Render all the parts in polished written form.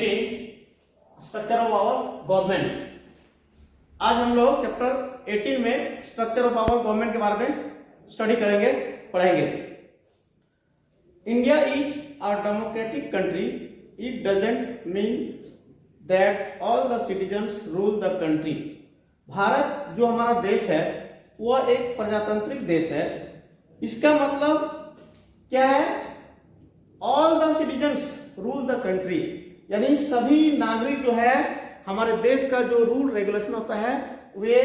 18 structure of our government. आज हम लोग चैप्टर 18 में स्ट्रक्चर ऑफ आवर गवर्नमेंट के बारे में स्टडी करेंगे, पढ़ेंगे। India is a democratic country. It doesn't mean that all the citizens rule the country. Bharat जो हमारा देश है वह एक प्रजातांत्रिक देश है। इसका मतलब क्या है? All the citizens rule the country, यानी सभी नागरिक जो है हमारे देश का जो रूल रेगुलेशन होता है वे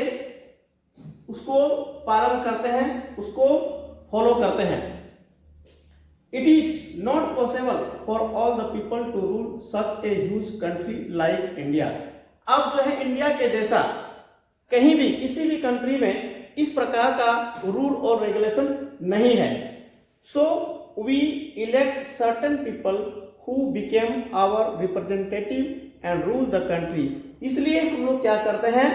उसको पालन करते हैं, उसको फॉलो करते हैं। It is not possible for all the people to rule such a huge country like India. अब जो है इंडिया के जैसा कहीं भी किसी भी कंट्री में इस प्रकार का रूल और रेगुलेशन नहीं है। So we elect certain people who became our representative and rule the country। इसलिए हम लोग क्या करते हैं?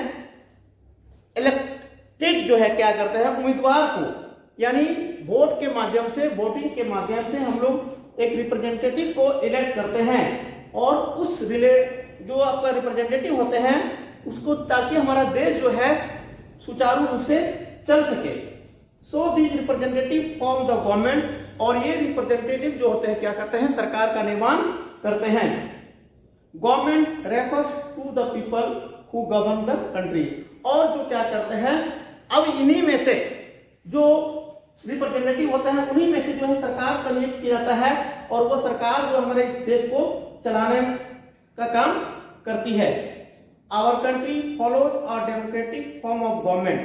इलेक्टेड जो है क्या करते हैं? उम्मीदवार को, यानी वोट के माध्यम से, वोटिंग के माध्यम से हम लोग एक रिप्रेजेंटेटिव को इलेक्ट करते हैं और उस जो आपका रिप्रेजेंटेटिव होते हैं उसको, ताकि हमारा देश जो है सुचारू रूप से चल सके। So these representative form the government. और ये रिप्रेजेंटेटिव जो होते हैं क्या करते हैं? सरकार का निर्माण करते हैं। Government refers to the people who govern the country. और जो क्या करते हैं, अब इन्हीं में से जो रिप्रेजेंटेटिव होते हैं उन्हीं में से जो है सरकार का नियुक्त किया जाता है और वो सरकार जो हमारे इस देश को चलाने का काम करती है। Our country follows a democratic form of government.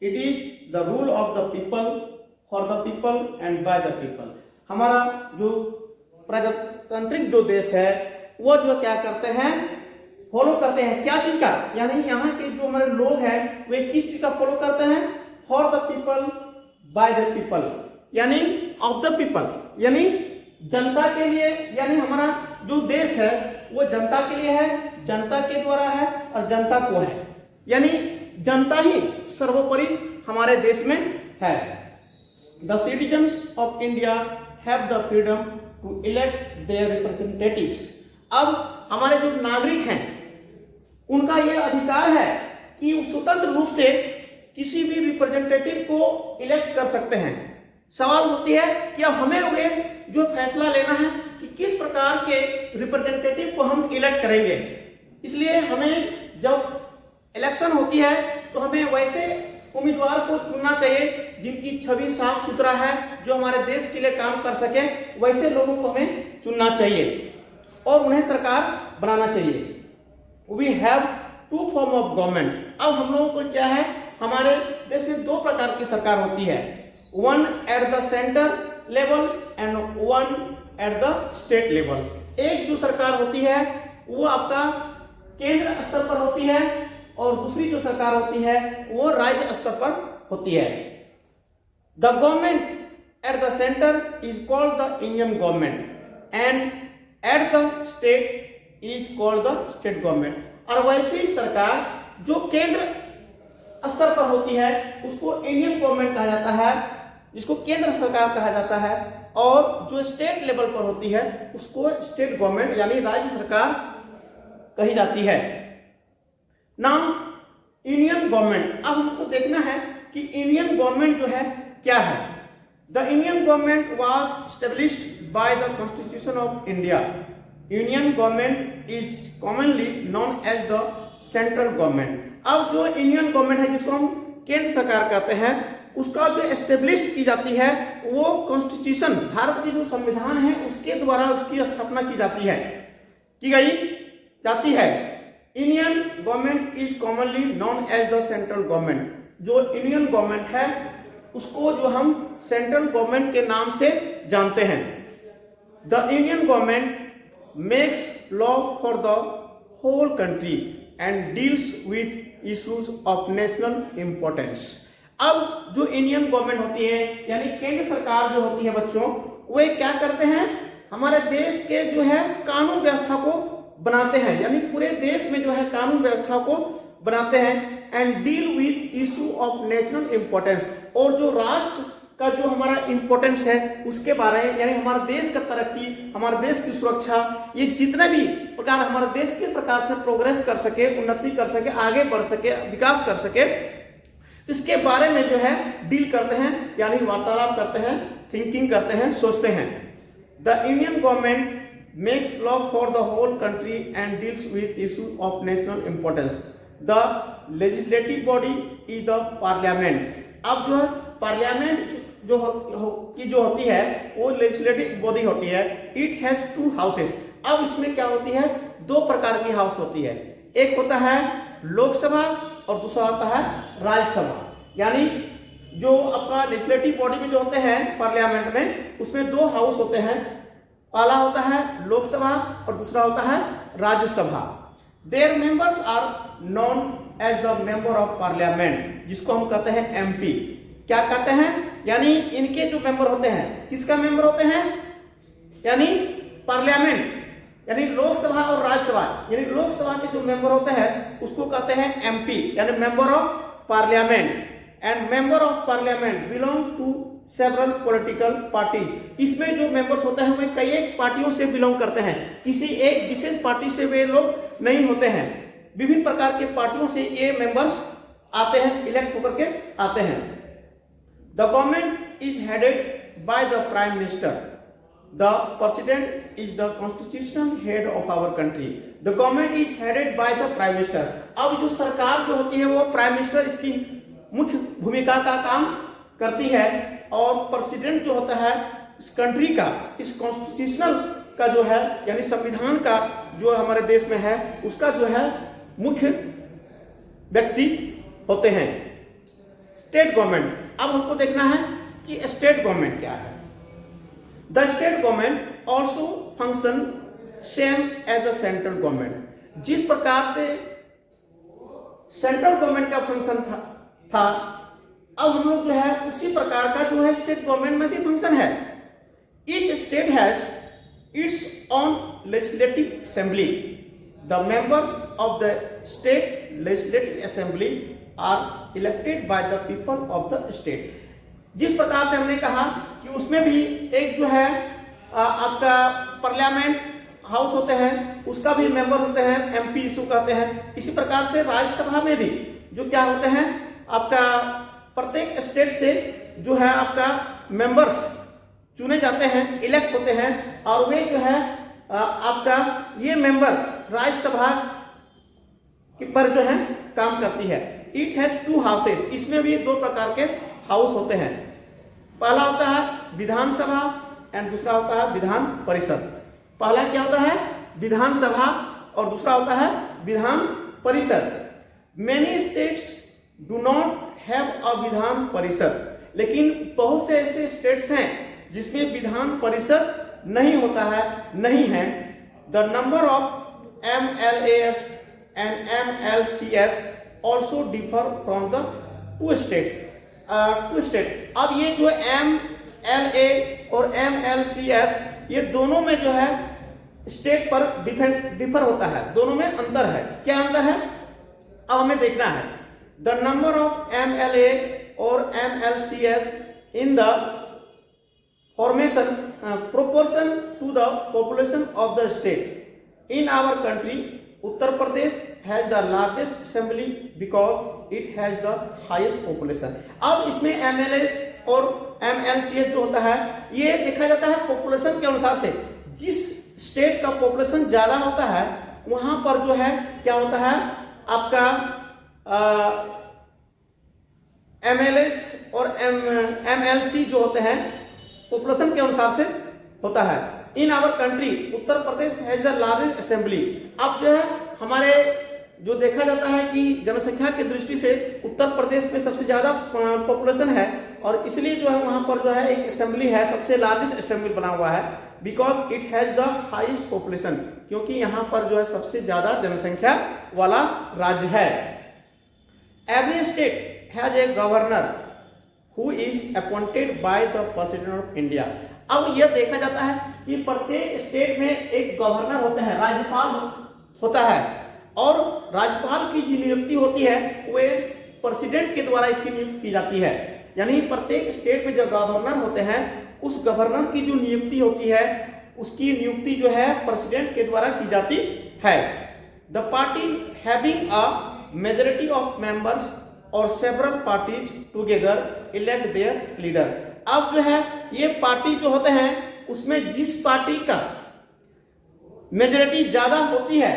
It is the rule of the people for the people and by the people. हमारा जो प्रजातांत्रिक जो देश है वो जो क्या करते हैं? फॉलो करते हैं क्या चीज का? यानी यहाँ के जो हमारे लोग हैं वे किस चीज का फॉलो करते हैं? For the people bye the people, यानी ऑफ द पीपल, यानी जनता के लिए। यानी हमारा जो देश है वो जनता के लिए है, जनता के द्वारा है और जनता को है, यानी जनता ही सर्वोपरि हमारे देश में है। The citizens of India have the freedom to elect their representatives। अब हमारे जो नागरिक हैं उनका यह अधिकार है कि वो स्वतंत्र रूप से किसी भी रिप्रेजेंटेटिव को इलेक्ट कर सकते हैं। सवाल होती है कि अब हमें वे जो फैसला लेना है कि किस प्रकार के रिप्रेजेंटेटिव को हम इलेक्ट करेंगे। इसलिए हमें जब इलेक्शन होती है तो हमें वैसे उम्मीदवार को चुनना चाहिए जिनकी छवि साफ सुथरा है, जो हमारे देश के लिए काम कर सके। वैसे लोगों को हमें चुनना चाहिए और उन्हें सरकार बनाना चाहिए। We have to form of government. अब हम लोगों को क्या है, हमारे देश में दो प्रकार की सरकार होती है, one at the centre level and one eight the state level. एक जो सरकार होती है वो आपका केंद्र स्तर पर होती है और दूसरी जो सरकार होती है वो राज्य स्तर पर होती है। The government at the centre is called the Indian government and eight the state is called the state government. और वैसी सरकार जो केंद्र स्तर पर होती है उसको इंडियन गवर्नमेंट कहा जाता है, जिसको केंद्र सरकार कहा जाता है, और जो स्टेट लेवल पर होती है उसको स्टेट गवर्नमेंट यानी राज्य सरकार कही जाती है। Now Indian government. अब हमको देखना है कि इंडियन गवर्नमेंट जो है क्या है। The Indian government was established by the constitution of India. Indian government is commonly known as the central government. अब जो इंडियन गवर्नमेंट है जिसको हम केंद्र सरकार कहते हैं, उसका जो एस्टेब्लिश की जाती है वो कॉन्स्टिट्यूशन, भारत की जो संविधान है उसके द्वारा उसकी स्थापना की जाती है, की गई जाती है। Indian government is commonly known as the central government. जो इंडियन गवर्नमेंट है उसको जो हम सेंट्रल गवर्नमेंट के नाम से जानते हैं। The Indian government makes law for the whole country and deals with issues of national importance. अब जो इंडियन गवर्नमेंट होती है यानी केंद्र सरकार जो होती है बच्चों, वे क्या करते हैं? हमारे देश के जो है कानून व्यवस्था को बनाते हैं, यानी पूरे देश में जो है कानून व्यवस्था को बनाते हैं। And deal with issue of national importance. और जो राष्ट्र का जो हमारा इंपॉर्टेंस है उसके बारे में, यानी हमारे देश का तरक्की, हमारे देश की सुरक्षा, ये जितना भी प्रकार हमारा देश किस प्रकार से प्रोग्रेस कर सके, उन्नति कर सके, आगे बढ़ सके, विकास कर सके, इसके बारे में जो है डील करते हैं, यानी वार्तालाप करते हैं, थिंकिंग करते हैं, सोचते हैं। The Indian government makes law for the whole country and deals with issue of national importance. The legislative body is the parliament. अब जो है पार्लियामेंट जो होती है वो लेजिस्लेटिव बॉडी होती है। It has 2 houses. अब इसमें क्या होती है, 2 प्रकार की हाउस होती है। एक होता है लोकसभा और दूसरा होता है राज्यसभा। यानी जो अपना लेजिस्लेटिव बॉडी में जो होते हैं पार्लियामेंट में, उसमें 2 हाउस होते हैं। पहला होता है लोकसभा और दूसरा होता है Rajya Sabha. Their members are known as the member of parliament, जिसको हम कहते हैं एमपी। क्या कहते हैं, यानी इनके जो मेंबर होते हैं, किसका मेंबर होते हैं, यानी पार्लियामेंट, यानी लोकसभा और राज्यसभा, यानी लोकसभा के जो मेंबर होते हैं उसको कहते हैं एमपी, यानी member of parliament. And member of parliament belong to several political parties. इसमें जो मेंबर्स होते हैं वे कई एक पार्टियों से बिलोंग करते हैं, किसी एक विशेष पार्टी से वे लोग नहीं होते हैं। विभिन्न प्रकार के पार्टियों से ये मेंबर्स आते हैं, इलेक्ट होकर के आते हैं। The government is headed by the prime minister. The president is the constitutional head of our country. The government is headed by the prime minister. अब जो सरकार जो होती है वो प्राइम मिनिस्टर इसकी मुख्य भूमिका का काम करती है, और प्रेसिडेंट जो होता है इस कंट्री का, इस कॉन्स्टिट्यूशनल का जो है, यानी संविधान का जो हमारे देश में है, उसका जो है मुख्य व्यक्ति होते हैं। State government. अब हमको देखना है कि स्टेट गवर्नमेंट क्या है। The state government also function same as the central government. जिस प्रकार से सेंट्रल गवर्नमेंट का फंक्शन था, अब हम लोग जो है उसी प्रकार का जो है स्टेट गवर्नमेंट में भी फंक्शन है। Each state has its own legislative assembly. The members of the state legislative assembly are elected by the people of the state. जिस प्रकार से हमने कहा कि उसमें भी एक जो है आपका पार्लियामेंट हाउस होते हैं, उसका भी मेंबर होते हैं, एमपी इसको कहते हैं। इसी प्रकार से राज्यसभा में भी जो क्या होते हैं, आपका प्रत्येक स्टेट से जो है आपका मेंबर्स चुने जाते हैं, इलेक्ट होते हैं, और वे जो है आपका ये मेंबर राज्यसभा के पर जो है काम करती है। It has 2 houses. इसमें भी 2 प्रकार के हाउस होते हैं। पहला होता है विधानसभा एंड दूसरा होता है विधान परिषद। पहला क्या होता है, विधानसभा, और दूसरा होता है Vidhan Parishad. Many states do not have a Vidhan Parishad, लेकिन बहुत से ऐसे स्टेट्स हैं जिसमें विधान परिषद नहीं होता है, नहीं है। The number of MLAs and MLCs also differ from the two state. अब ये जो MLA और MLCs ये दोनों में जो है स्टेट पर डिफर होता है, दोनों में अंतर है। क्या अंतर है, अब हमें देखना है। द नंबर ऑफ MLA और MLCs in the formation proportion to the population of the state. In our country, Uttar Pradesh has the largest assembly because it has the highest population. अब इसमें MLAs और MLCs जो होता है ये देखा जाता है पॉपुलेशन के अनुसार से। जिस स्टेट का पॉपुलेशन ज्यादा होता है वहां पर जो है क्या होता है आपका MLAs और MLC जो होते हैं पॉपुलेशन के अनुसार से होता है। In our country Uttar Pradesh has the largest assembly. अब जो है हमारे जो देखा जाता है कि जनसंख्या की दृष्टि से उत्तर प्रदेश में सबसे ज्यादा पॉपुलेशन है, और इसलिए जो है वहां पर जो है एक असेंबली है, सबसे लार्जेस्ट असेंबली बना हुआ है, because it has the highest population, क्योंकि यहाँ पर जो है सबसे ज्यादा जनसंख्या वाला राज्य है। Every state has a governor who is appointed by the President of India। अब यह देखा जाता है कि प्रत्येक स्टेट में एक गवर्नर होता है, राज्यपाल होता है, और राज्यपाल की जो नियुक्ति होती है वे प्रेसिडेंट के द्वारा इसकी नियुक्ति की जाती है। यानी प्रत्येक स्टेट में जो गवर्नर होते हैं उस गवर्नर की जो नियुक्ति होती है उसकी नियुक्ति जो है प्रेसिडेंट के द्वारा की जाती है। The party having a majority of members और several parties together elect their leader. अब जो है ये पार्टी जो होते हैं उसमें जिस पार्टी का मेजॉरिटी ज्यादा होती है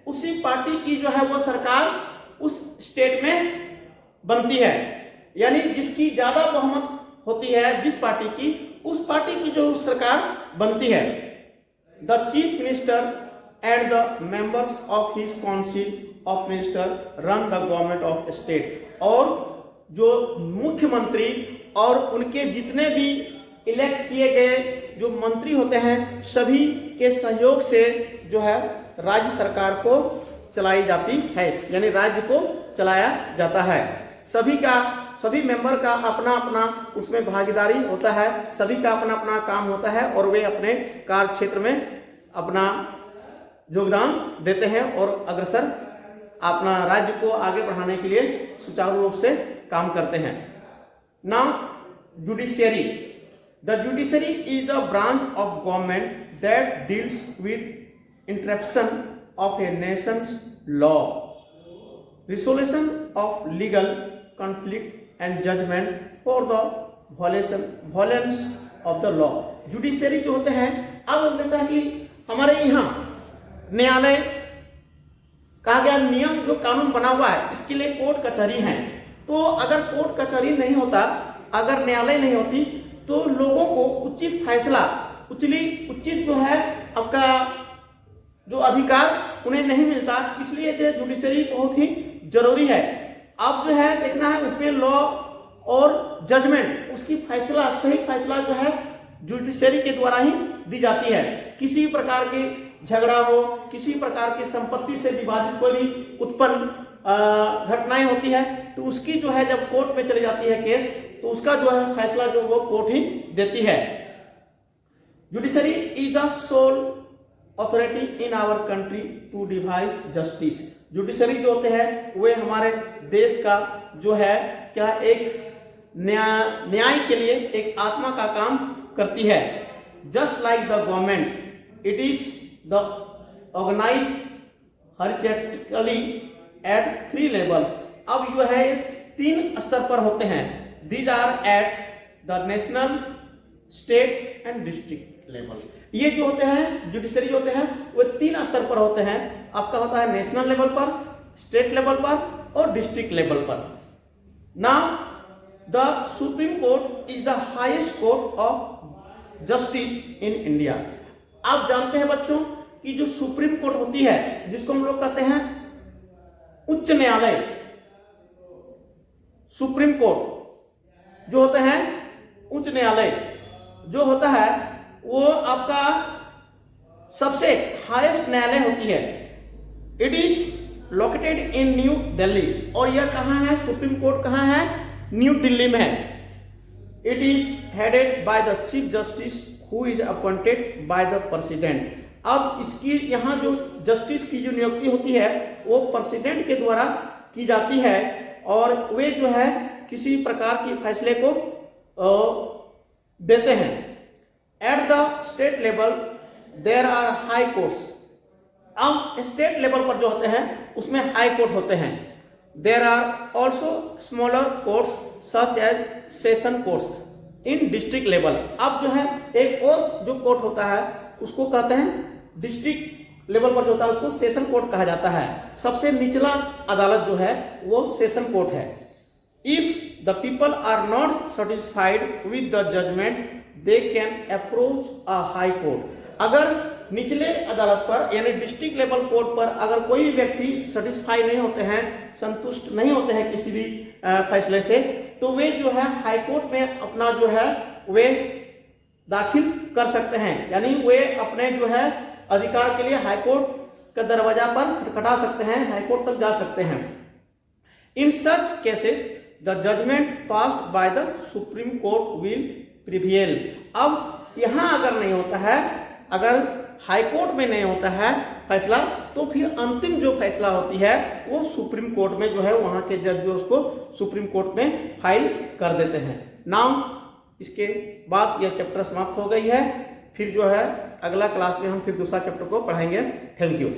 उसी पार्टी की जो है वो सरकार उस स्टेट में बनती है, यानी जिसकी ज्यादा बहुमत होती है जिस पार्टी की उस पार्टी की जो सरकार बनती है। The chief minister and the members of his council of minister run the government of state. और जो मुख्यमंत्री और उनके जितने भी इलेक्ट किए गए जो मंत्री होते हैं सभी के सहयोग से जो है राज्य सरकार को चलाई जाती है, यानी राज्य को चलाया जाता है। सभी मेंबर का अपना अपना उसमें भागीदारी होता है, सभी का अपना अपना काम होता है और वे अपने कार्य क्षेत्र में अपना योगदान देते हैं और अग्रसर अपना राज्य को आगे बढ़ाने के लिए सुचारू रूप से काम करते हैं। Now judiciary. The judiciary is the branch of government that deals with interruption of a nation's law, resolution of legal conflict and judgement for the violence of the law. Judiciary जो होते हैं, अब हम देखते हैं कि हमारे यहाँ न्यायालय कहा गया नियम जो कानून बना हुआ है इसके लिए कोर्ट कचहरी है। तो अगर कोर्ट कचहरी नहीं होता, अगर न्यायालय नहीं होती तो लोगों को उचित फैसला उचित जो है आपका जो अधिकार उन्हें नहीं मिलता, इसलिए जो जुडिशरी बहुत ही जरूरी है। अब जो है देखना है उसमें लॉ और जजमेंट उसकी फैसला सही फैसला जो है जुडिशरी के द्वारा ही दी जाती है। किसी प्रकार की झगड़ा हो, किसी प्रकार की संपत्ति से विवादित कोई भी उत्पन्न घटनाएं होती है तो उसकी जो है जब कोर्ट में चली जाती है केस तो उसका जो है फैसला जो वो कोर्ट ही देती है। Judiciary is the sole authority in our country to devise justice. Judiciary जो होते हैं वे हमारे देश का जो है क्या एक न्याय के लिए एक आत्मा का काम करती है। Just like the government it is the organised horizontally at 3 levels. अब जो है 3 स्तर पर होते हैं। These are at the national, state and district levels. ये जो होते हैं जुडिशरी जो होते हैं वो 3 स्तर पर होते हैं। आपका होता है नेशनल लेवल पर, स्टेट लेवल पर और डिस्ट्रिक्ट लेवल पर। Now the supreme court is the highest court of justice in India. आप जानते हैं बच्चों कि जो सुप्रीम कोर्ट होती है जिसको हम लोग कहते हैं उच्च न्यायालय, सुप्रीम कोर्ट जो होते हैं उच्च न्यायालय जो होता है वो आपका सबसे हाईएस्ट न्यायालय होती है। It is located in new Delhi. और यह कहाँ है? सुप्रीम कोर्ट कहाँ है? न्यू दिल्ली में है। It is headed by the chief justice who is appointed by the president. अब इसकी यहाँ जो जस्टिस की जो नियुक्ति होती है वो प्रेसिडेंट के द्वारा की जाती है और वे जो है किसी प्रकार की फैसले को देते हैं। At the state level there are high courts. अब स्टेट लेवल पर जो होते हैं उसमें हाई कोर्ट होते हैं। There are also smaller courts such as session courts in district level. अब जो है एक और जो कोर्ट होता है उसको कहते हैं डिस्ट्रिक्ट लेवल पर जो होता है उसको सेशन कोर्ट कहा जाता है। सबसे निचला अदालत जो है वो सेशन कोर्ट है। If the people are not satisfied with the judgement they can approach a high court. अगर निचले अदालत पर यानी डिस्ट्रिक्ट लेवल कोर्ट पर अगर कोई व्यक्ति सेटिस्फाई नहीं होते हैं, संतुष्ट नहीं होते हैं किसी भी फैसले से, तो वे जो है हाई कोर्ट में अपना जो है वे दाखिल कर सकते हैं। यानी वे अपने जो है अधिकार के लिए हाई कोर्ट का दरवाजा पर खटखटा सकते हैं, हाई कोर्ट तक जा सकते हैं। In such cases the judgment passed by the supreme court will prevail. अब यहां अगर नहीं होता है, अगर हाई कोर्ट में नहीं होता है फैसला, तो फिर अंतिम जो फैसला होती है वो सुप्रीम कोर्ट में जो है वहां के जज जो उसको सुप्रीम कोर्ट में फाइल कर देते हैं। नाउ इसके बाद यह चैप्टर समाप्त हो गई है। फिर जो है अगला क्लास में हम फिर दूसरा चैप्टर को पढ़ाएंगे। Thank you.